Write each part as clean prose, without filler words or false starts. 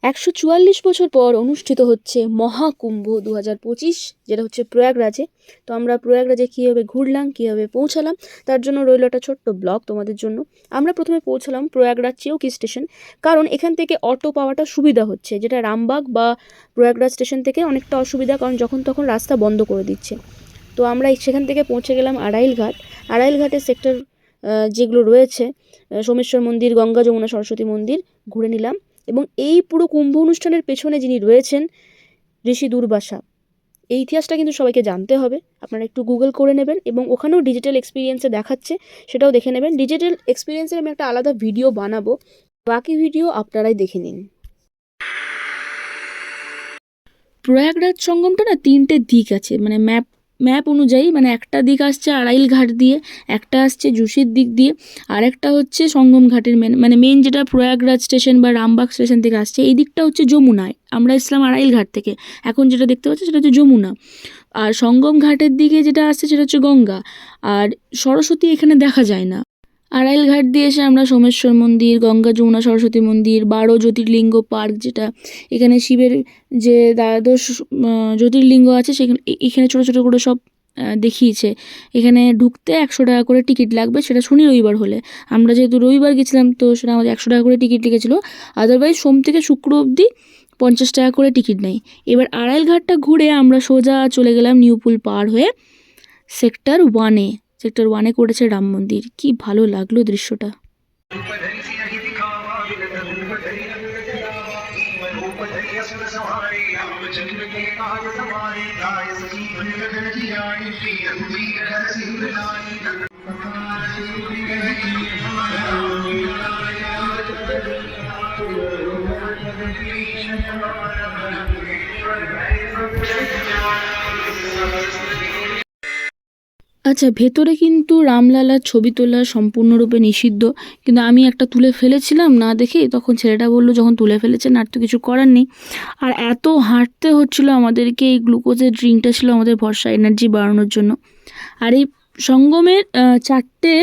144 বছর পর অনুষ্ঠিত হচ্ছে মহাকুম্ভ 2025, যেটা হচ্ছে প্রয়াগরাজে। তো আমরা প্রয়াগরাজে কীভাবে ঘুরলাম, কীভাবে পৌঁছালাম, তার জন্য রইল একটা ছোট্ট ব্লগ তোমাদের জন্য। আমরা প্রথমে পৌঁছালাম প্রয়াগরাজ চিউকি স্টেশন, কারণ এখান থেকে অটো পাওয়াটা সুবিধা হচ্ছে, যেটা রামবাগ বা প্রয়াগরাজ স্টেশন থেকে অনেকটা অসুবিধা, কারণ যখন তখন রাস্তা বন্ধ করে দিচ্ছে। তো আমরা সেখান থেকে পৌঁছে গেলাম আড়াইলঘাট। আড়াইলঘাটের সেক্টর যেগুলো রয়েছে, সোমেশ্বর মন্দির, গঙ্গা যমুনা সরস্বতী মন্দির ঘুরে নিলাম। এবং এই পুরো কুম্ভ অনুষ্ঠানের পেছনে যিনি রয়েছেন, ঋষি দুর্বাসা, এই ইতিহাসটা কিন্তু সবাইকে জানতে হবে। আপনারা একটু গুগল করে নেবেন, এবং ওখানেও ডিজিটাল এক্সপিরিয়েন্সে দেখাচ্ছে, সেটাও দেখে নেবেন। ডিজিটাল এক্সপিরিয়েন্সের আমি একটা আলাদা ভিডিও বানাবো, বাকি ভিডিও আপনারাই দেখে নিন। প্রয়াগরাজ সঙ্গমটা না 3টে দিক আছে, মানে ম্যাপ অনুযায়ী, মানে একটা দিক আসছে আড়াইলঘাট দিয়ে, একটা আসছে জুশির দিক দিয়ে, আর একটা হচ্ছে সঙ্গম ঘাটের মেন যেটা প্রয়াগরাজ স্টেশন বা রামবাগ স্টেশন থেকে আসছে, এই দিকটা হচ্ছে যমুনায়। আমরা ইসলাম আড়াইলঘাট থেকে, এখন যেটা দেখতে পাচ্ছি সেটা হচ্ছে যমুনা। আর সঙ্গম ঘাটের দিকে যেটা আসছে সেটা হচ্ছে গঙ্গা। আর সরস্বতী এখানে দেখা যায় না। আড়াইলঘাট দিয়ে এসে আমরা সোমেশ্বর মন্দির, গঙ্গা যমুনা সরস্বতী মন্দির, 12 জ্যোতির্লিঙ্গ পার্ক, যেটা এখানে শিবের যে দ্বাদশ জ্যোতির্লিঙ্গ আছে, সেখানে এখানে ছোটো ছোটো করে সব দেখিয়েছে। এখানে ঢুকতে 100 টাকা করে টিকিট লাগবে, সেটা শনি রবিবার হলে। আমরা যেহেতু রবিবার গেছিলাম, তো সেটা আমাদের 100 টাকা করে টিকিট লেগেছিলো। আদারওয়াইজ সোম থেকে শুক্র অবধি 50 টাকা করে টিকিট নেই। এবার আড়াইলঘাটটা ঘুরে আমরা সোজা চলে গেলাম নিউপুল পার হয়ে সেক্টর 1-এ করেছে রাম মন্দির। কি ভালো লাগলো দৃশ্যটা। আচ্ছা, ভেতরে কিন্তু রামলালার ছবি তোলা সম্পূর্ণরূপে নিষিদ্ধ, কিন্তু আমি একটা তুলে ফেলেছিলাম না দেখে। তখন ছেলেটা বললো যখন তুলে ফেলেছেন আর তো কিছু করার নেই। আর এত হাঁটতে হচ্ছিলো আমাদেরকে, এই গ্লুকোজের ড্রিঙ্কটা ছিল আমাদের ভরসা, এনার্জি বাড়ানোর জন্য। আর এই সঙ্গমের 4টে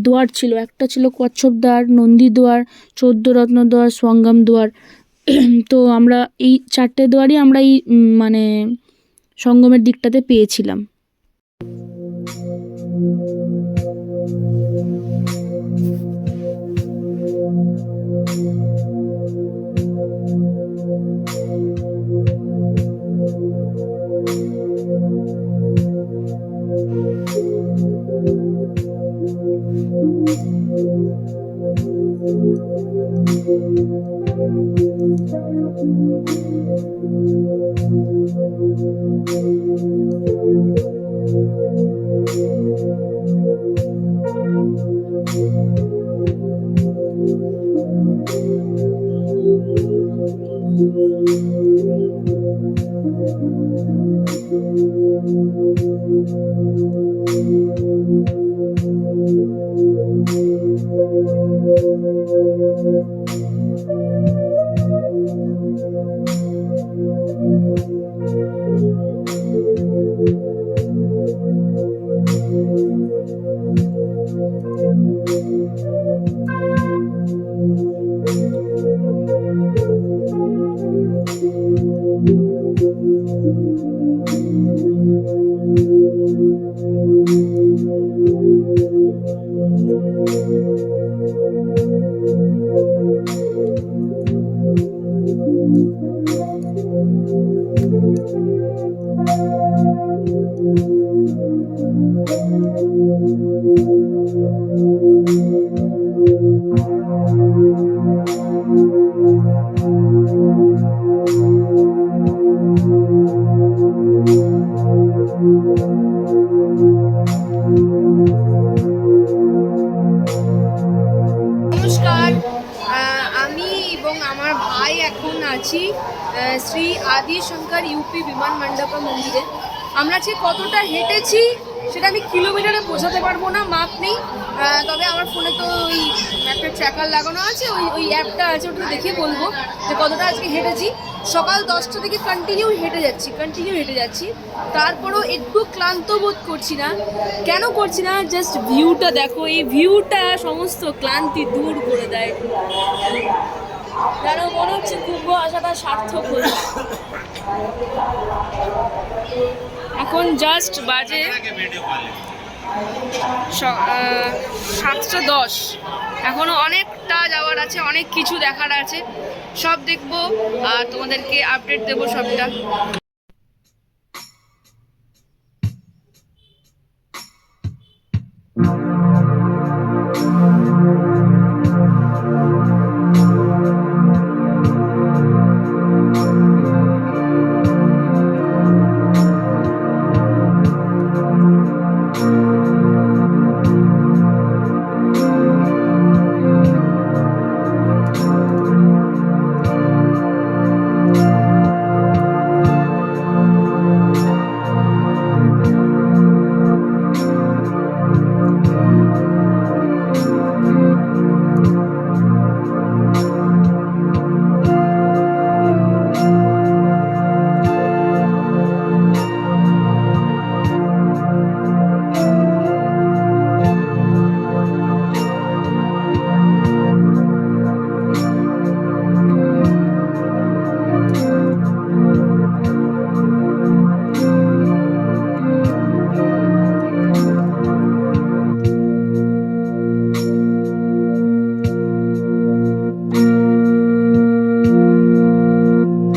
দুয়ার ছিল, একটা ছিল কচ্ছপ দ্বার, নন্দী দুয়ার, 14 রত্ন দুয়ার, সঙ্গম দুয়ার। তো আমরা এই 4টে দুয়ারই আমরা এই মানে সঙ্গমের দিকটাতে পেয়েছিলাম। আছি শ্রী আদি শঙ্কর ইউপি বিমান মণ্ডপ মন্দিরে। আমরা আজকে কতটা হেঁটেছি সেটা আমি কিলোমিটারে বোঝাতে পারবো না, মাপ নেই। তবে আমার ফোনে তো ওই একটা ট্র্যাকার লাগানো আছে, ওই অ্যাপটা আছে, ওটা দেখে বলবো যে কতটা আজকে হেঁটেছি। সকাল 10টা থেকে কন্টিনিউ হেঁটে যাচ্ছি। তারপরেও একটু ক্লান্ত বোধ করছি না। কেন করছি না? জাস্ট ভিউটা দেখো, এই ভিউটা সমস্ত ক্লান্তি দূর করে দেয়। যেন মনে হচ্ছে কুম্ভ আসা করা সার্থক হলো। এখন জাস্ট বাজে 7:10। এখনো অনেকটা যাওয়ার আছে, অনেক কিছু দেখার আছে, সব দেখবো আর তোমাদেরকে আপডেট দেবো সবটা।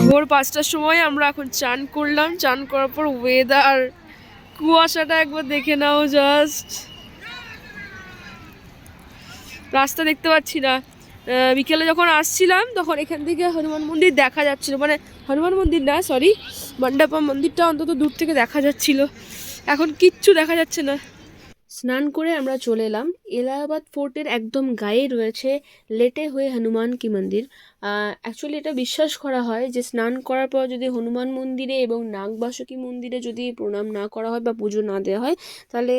ভোর 5টার সময় আমরা এখন চান করলাম। চান করার পর ওয়েদার, কুয়াশাটা একবার দেখে নাও, জাস্ট রাস্তা দেখতে পাচ্ছি না। বিকেলে যখন আসছিলাম তখন এখান থেকে হনুমান মন্দির দেখা যাচ্ছিল, মানে হনুমান মন্দির না, সরি, মণ্ডপম মন্দিরটা অন্তত দূর থেকে দেখা যাচ্ছিল। এখন কিচ্ছু দেখা যাচ্ছে না। স্নান করে আমরা চলে এলাম এলাহাবাদ ফোর্টের একদম গায়ে রয়েছে লেটে হয়ে হনুমান কি মন্দির। অ্যাকচুয়ালি এটা বিশ্বাস করা হয় যে স্নান করার পর যদি হনুমান মন্দিরে এবং নাগবাসুকী মন্দিরে যদি প্রণাম না করা হয় বা পুজো না দেওয়া হয় তাহলে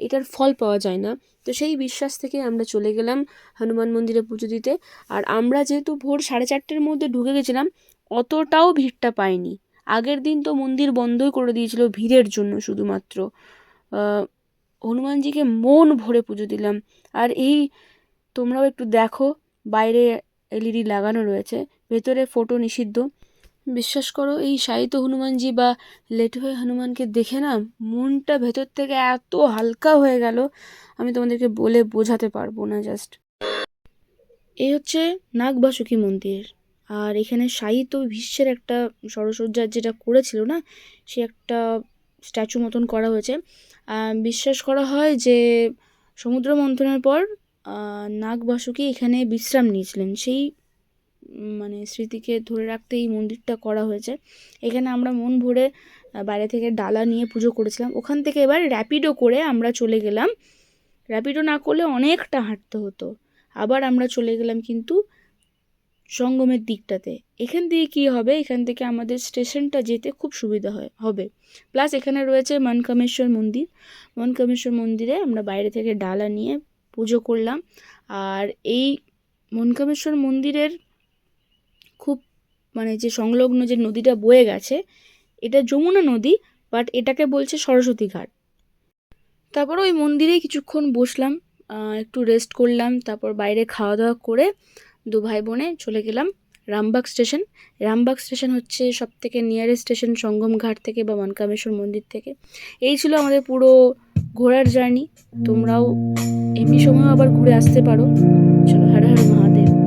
এটার ফল পাওয়া যায় না। তো সেই বিশ্বাস থেকে আমরা চলে গেলাম হনুমান মন্দিরে পুজো দিতে। আর আমরা যেহেতু ভোর 4:30-এর মধ্যে ঢুকে গেছিলাম, অতটাও ভিড়টা পাইনি। আগের দিন তো মন্দির বন্ধই করে দিয়েছিল ভিড়ের জন্য শুধুমাত্র। হনুমানজিকে মন ভরে পুজো দিলাম। আর এই তোমরাও একটু দেখো, বাইরে এলইডি লাগানো রয়েছে, ভেতরে ফটো নিষিদ্ধ। বিশ্বাস করো এই শায়িত হনুমানজি বা লেট হয়ে হনুমানকে দেখে না মনটা ভেতর থেকে এত হালকা হয়ে গেল, আমি তোমাদেরকে বলে বোঝাতে পারবো না। জাস্ট এই হচ্ছে নাগবাসুকী মন্দির। আর এখানে শায়িত ভীষ্মের একটা সরসজ্জার যেটা করেছিল না, সে একটা স্ট্যাচু মতন করা হয়েছে। বিশ্বাস করা হয় যে সমুদ্র মন্থনের পর নাগবাসুকী এখানে বিশ্রাম নিয়েছিলেন, সেই মানে স্মৃতিকে ধরে রাখতে এই মন্দিরটা করা হয়েছে। এখানে আমরা মন ভরে বাইরে থেকে ডালা নিয়ে পুজো করেছিলাম। ওখান থেকে এবার র্যাপিডো করে আমরা চলে গেলাম। র্যাপিডো না করলে অনেকটা হাঁটতে হতো। আবার আমরা চলে গেলাম কিন্তু সঙ্গমের দিকটাতে। এখান থেকে কী হবে, এখান থেকে আমাদের স্টেশনটা যেতে খুব সুবিধা হবে। প্লাস এখানে রয়েছে মনকামেশ্বর মন্দির। মনকামেশ্বর মন্দিরে আমরা বাইরে থেকে ডালা নিয়ে পুজো করলাম। আর এই মনকামেশ্বর মন্দিরের খুব মানে যে সংলগ্ন যে নদীটা বয়ে গেছে, এটা যমুনা নদী, বাট এটাকে বলছে সরস্বতী ঘাট। তারপর ওই মন্দিরেই কিছুক্ষণ বসলাম, একটু রেস্ট করলাম। তারপর বাইরে খাওয়া দাওয়া করে দু ভাই বোনে চলে গেলাম রামবাগ স্টেশন। রামবাগ স্টেশন হচ্ছে সবথেকে নিয়ারেস্ট স্টেশন সঙ্গম ঘাট থেকে বা মনকামেশ্বর মন্দির থেকে। এই ছিল আমাদের পুরো ঘোরার জার্নি। তোমরাও এমনি সময়ও আবার ঘুরে আসতে পারো। চলো, হর হর মহাদেব।